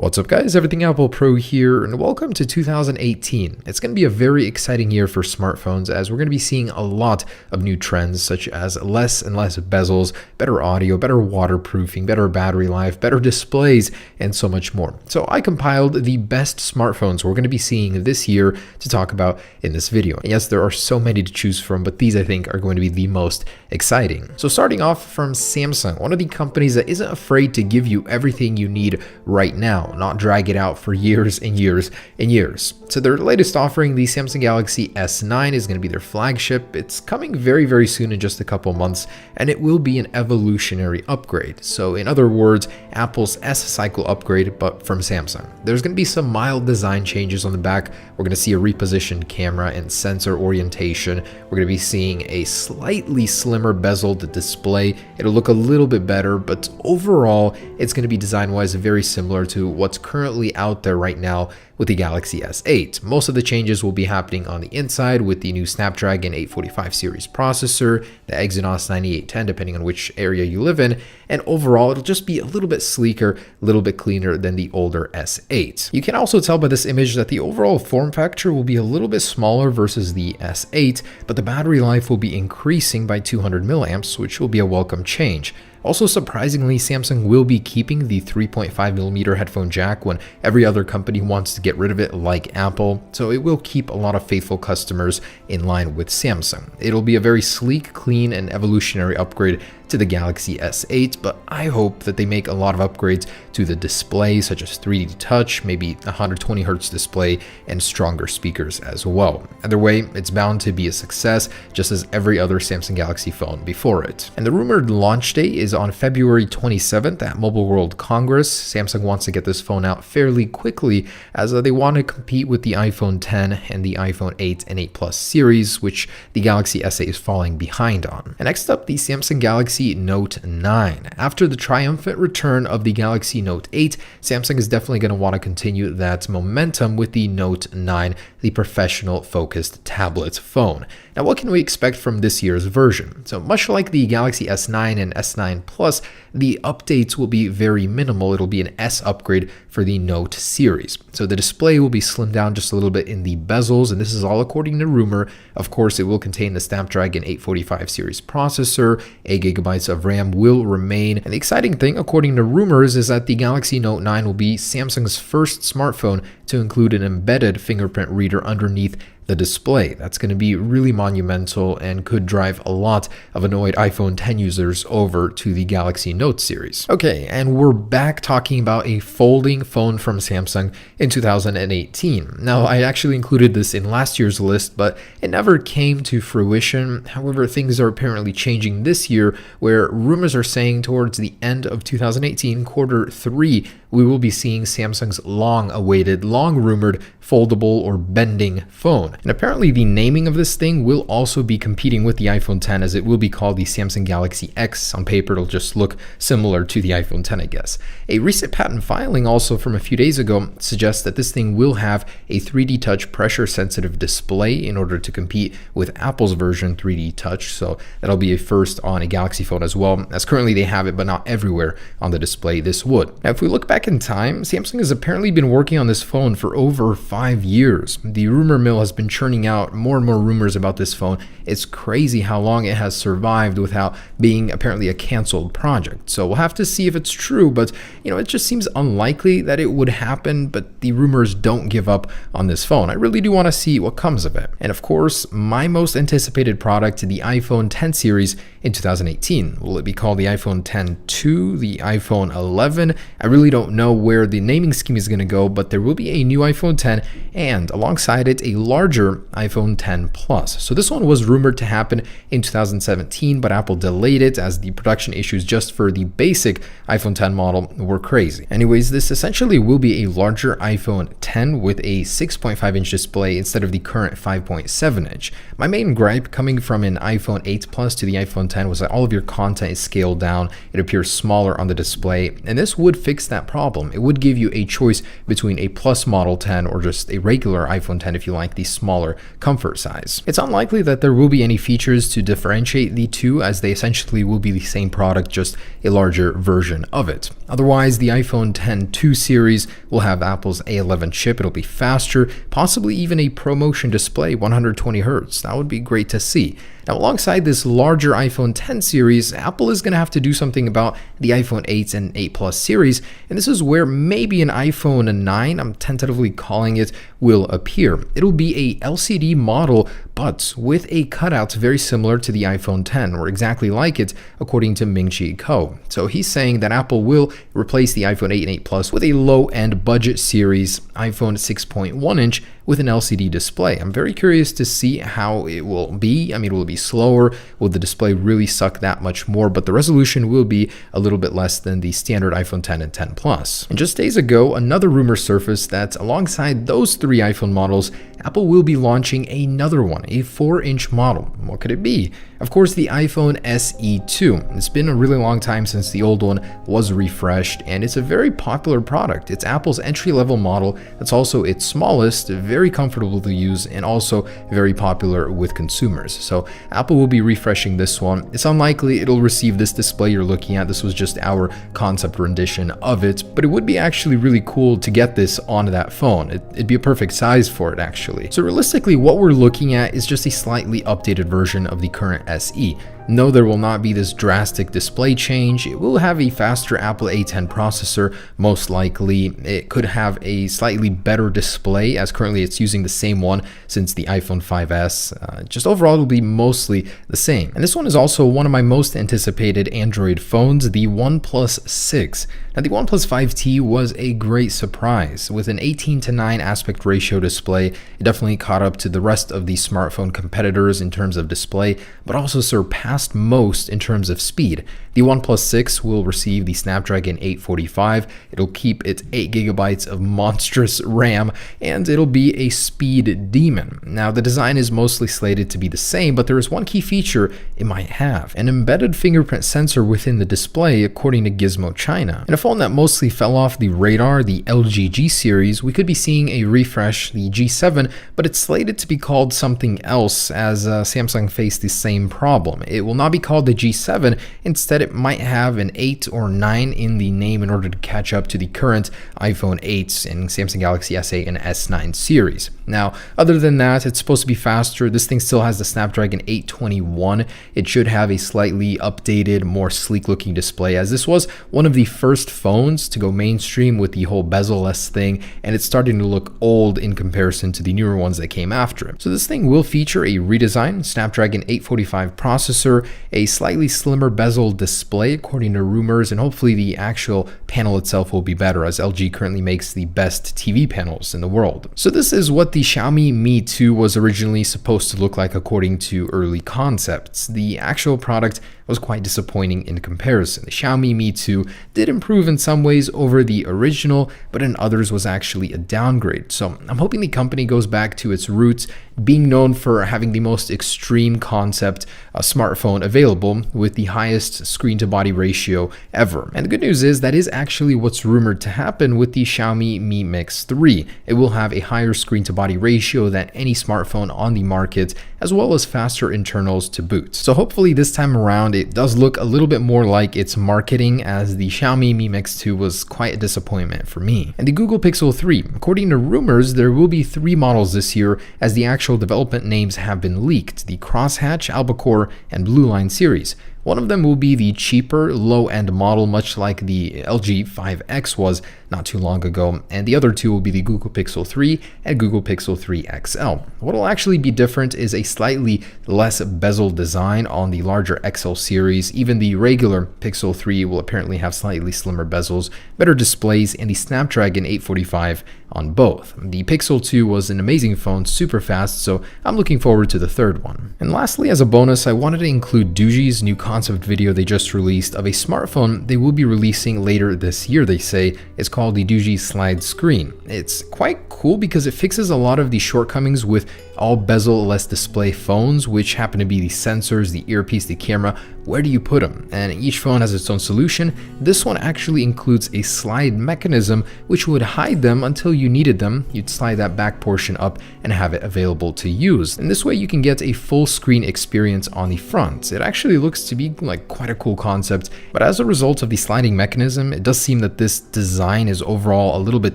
What's up guys, Everything Apple Pro here, and welcome to 2018. It's going to be a very exciting year for smartphones as we're going to be seeing a lot of new trends such as less and less bezels, better audio, better waterproofing, better battery life, better displays, and so much more. So I compiled the best smartphones we're going to be seeing this year to talk about in this video. And yes, there are so many to choose from, but these I think are going to be the most exciting. So starting off from Samsung, one of the companies that isn't afraid to give you everything you need right now, not drag it out for years and years and years. So their latest offering, the Samsung Galaxy S9, is going to be their flagship. It's coming very, very soon in just a couple months, and it will be an evolutionary upgrade. So in other words, Apple's S-Cycle upgrade, but from Samsung. There's going to be some mild design changes on the back. We're going to see a repositioned camera and sensor orientation. We're going to be seeing a slightly slimmer bezeled display. It'll look a little bit better, but overall, it's going to be design-wise very similar to what's currently out there right now with the Galaxy S8. Most of the changes will be happening on the inside with the new Snapdragon 845 series processor, the Exynos 9810 depending on which area you live in, and overall it'll just be a little bit sleeker, a little bit cleaner than the older S8. You can also tell by this image that the overall form factor will be a little bit smaller versus the S8, but the battery life will be increasing by 200 milliamps, which will be a welcome change. Also, surprisingly, Samsung will be keeping the 3.5mm headphone jack when every other company wants to get rid of it like Apple, so it will keep a lot of faithful customers in line with Samsung. It'll be a very sleek, clean, and evolutionary upgrade to the Galaxy S8, but I hope that they make a lot of upgrades to the display, such as 3D touch, maybe 120Hz display, and stronger speakers as well. Either way, it's bound to be a success, just as every other Samsung Galaxy phone before it. And the rumored launch date is on February 27th at Mobile World Congress. Samsung wants to get this phone out fairly quickly as they want to compete with the iPhone X and the iPhone 8 and 8 Plus series, which the Galaxy S8 is falling behind on. And next up, the Samsung Galaxy Note 9. After the triumphant return of the Galaxy Note 8, Samsung is definitely going to want to continue that momentum with the Note 9, the professional focused tablet phone. Now, what can we expect from this year's version? So much like the Galaxy S9 and S9 Plus, the updates will be very minimal. It'll be an S upgrade for the Note series. So the display will be slimmed down just a little bit in the bezels, and this is all according to rumor. Of course, it will contain the Snapdragon 845 series processor, 8 GB of RAM will remain. And the exciting thing, according to rumors, is that the Galaxy Note 9 will be Samsung's first smartphone to include an embedded fingerprint reader underneath the display. That's going to be really monumental and could drive a lot of annoyed iPhone X users over to the Galaxy Note series. Okay, and we're back talking about a folding phone from Samsung in 2018. Now, I actually included this in last year's list, but it never came to fruition. However, things are apparently changing this year, where rumors are saying towards the end of 2018, quarter 3, we will be seeing Samsung's long-awaited, long-rumored foldable or bending phone. And apparently the naming of this thing will also be competing with the iPhone X, as it will be called the Samsung Galaxy X. On paper, it'll just look similar to the iPhone X, I guess. A recent patent filing also from a few days ago suggests that this thing will have a 3D touch pressure-sensitive display in order to compete with Apple's version 3D touch. So that'll be a first on a Galaxy phone as well, as currently they have it, but not everywhere on the display this would. Now, if we look back in time, Samsung has apparently been working on this phone for over 5 years. The rumor mill has been churning out more and more rumors about this phone. It's crazy how long it has survived without being apparently a canceled project. So we'll have to see if it's true, but it just seems unlikely that it would happen, but the rumors don't give up on this phone. I really do want to see what comes of it. And of course, my most anticipated product, the iPhone X series in 2018. Will it be called the iPhone X2, the iPhone 11? I really don't know where the naming scheme is going to go, but there will be a new iPhone X and alongside it a larger iPhone X Plus. So this one was rumored to happen in 2017, but Apple delayed it as the production issues just for the basic iPhone X model were crazy. Anyways, this essentially will be a larger iPhone X with a 6.5-inch display instead of the current 5.7-inch. My main gripe coming from an iPhone 8 Plus to the iPhone X was that all of your content is scaled down, it appears smaller on the display, and this would fix that problem. It would give you a choice between a Plus Model 10 or just a regular iPhone 10 if you like the smaller comfort size. It's unlikely that there will be any features to differentiate the two, as they essentially will be the same product, just a larger version of it. Otherwise, the iPhone X2 series will have Apple's A11 chip. It'll be faster, possibly even a ProMotion display, 120Hz. That would be great to see. Now, alongside this larger iPhone X series, Apple is going to have to do something about the iPhone 8 and 8 Plus series, and this is where maybe an iPhone 9, I'm tentatively calling it, will appear. It'll be a LCD model, but with a cutout very similar to the iPhone X, or exactly like it, according to Ming-Chi Kuo. So he's saying that Apple will replace the iPhone 8 and 8 Plus with a low-end budget series iPhone 6.1-inch with an LCD display. I'm very curious to see how it will be. I mean, will it be slower? Will the display really suck that much more? But the resolution will be a little bit less than the standard iPhone X and X Plus. And just days ago, another rumor surfaced that alongside those three iPhone models, Apple will be launching another one, a 4-inch model. What could it be? Of course, the iPhone SE2. It's been a really long time since the old one was refreshed, and it's a very popular product. It's Apple's entry-level model that's also its smallest, very comfortable to use, and also very popular with consumers. So Apple will be refreshing this one. It's unlikely it'll receive this display you're looking at. This was just our concept rendition of it, but it would be actually really cool to get this on that phone. It'd be a perfect size for it, actually. So realistically, what we're looking at is just a slightly updated version of the current SE. No, there will not be this drastic display change. It will have a faster Apple A10 processor, most likely. It could have a slightly better display, as currently it's using the same one since the iPhone 5S. Just overall, it'll be mostly the same. And this one is also one of my most anticipated Android phones, the OnePlus 6. Now, the OnePlus 5T was a great surprise. With an 18:9 aspect ratio display, it definitely caught up to the rest of the smartphone competitors in terms of display, but also surpassed most in terms of speed. The OnePlus 6 will receive the Snapdragon 845. It'll keep its 8 GB of monstrous RAM, and it'll be a speed demon. Now, the design is mostly slated to be the same, but there is one key feature it might have: an embedded fingerprint sensor within the display, according to Gizmo China. In a phone that mostly fell off the radar, the LG G series, we could be seeing a refresh, the G7, but it's slated to be called something else, as Samsung faced the same problem. It will not be called the G7. Instead, it might have an 8 or 9 in the name in order to catch up to the current iPhone 8 and Samsung Galaxy S8 and S9 series. Now, other than that, it's supposed to be faster. This thing still has the Snapdragon 821. It should have a slightly updated, more sleek looking display, as this was one of the first phones to go mainstream with the whole bezel-less thing, and it's starting to look old in comparison to the newer ones that came after it. So this thing will feature a redesigned Snapdragon 845 processor, a slightly slimmer bezel display according to rumors, and hopefully the actual panel itself will be better, as LG currently makes the best TV panels in the world. So this is what the Xiaomi Mi 2 was originally supposed to look like according to early concepts. The actual product was quite disappointing in comparison. The Xiaomi Mi 2 did improve in some ways over the original, but in others was actually a downgrade. So I'm hoping the company goes back to its roots, being known for having the most extreme concept smartphone available with the highest screen to body ratio ever. And the good news is that is actually what's rumored to happen with the Xiaomi Mi Mix 3. It will have a higher screen to body ratio than any smartphone on the market, as well as faster internals to boot. So hopefully this time around it does look a little bit more like its marketing, as the Xiaomi Mi Mix 2 was quite a disappointment for me. And the Google Pixel 3, according to rumors, there will be 3 models this year, as the actual development names have been leaked: the Crosshatch, Albacore, and Blue Line series. One of them will be the cheaper, low-end model, much like the LG 5X was not too long ago, and the other 2 will be the Google Pixel 3 and Google Pixel 3 XL. What will actually be different is a slightly less bezel design on the larger XL series. Even the regular Pixel 3 will apparently have slightly slimmer bezels, better displays, and the Snapdragon 845 on both. The Pixel 2 was an amazing phone, super fast, so I'm looking forward to the third one. And lastly, as a bonus, I wanted to include Doogie's new concept video they just released of a smartphone they will be releasing later this year, they say. It's called the Doogee Slide Screen. It's quite cool because it fixes a lot of the shortcomings with all bezel-less display phones, which happen to be the sensors, the earpiece, the camera, where do you put them? And each phone has its own solution. This one actually includes a slide mechanism which would hide them until you needed them. You'd slide that back portion up and have it available to use. And this way you can get a full screen experience on the front. It actually looks to be like quite a cool concept, but as a result of the sliding mechanism, it does seem that this design is overall a little bit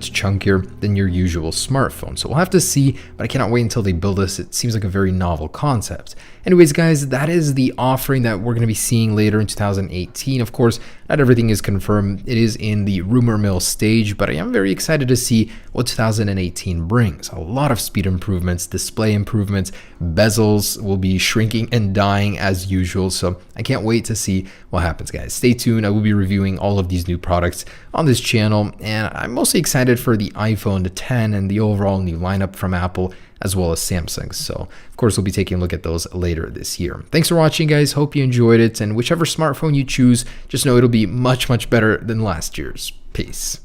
chunkier than your usual smartphone. So we'll have to see, but I cannot wait until they build this. It seems like a very novel concept. Anyways, guys, that is the offering that we're going to be seeing later in 2018. Of course, not everything is confirmed. It is in the rumor mill stage, but I am very excited to see what 2018 brings. A lot of speed improvements, display improvements, bezels will be shrinking and dying as usual. So I can't wait to see what happens, guys. Stay tuned. I will be reviewing all of these new products on this channel, and I'm mostly excited for the iPhone 10 and the overall new lineup from Apple, as well as Samsung. So of course, we'll be taking a look at those later this year. Thanks for watching, guys. Hope you enjoyed it. And whichever smartphone you choose, just know it'll be much, much better than last year's. Peace.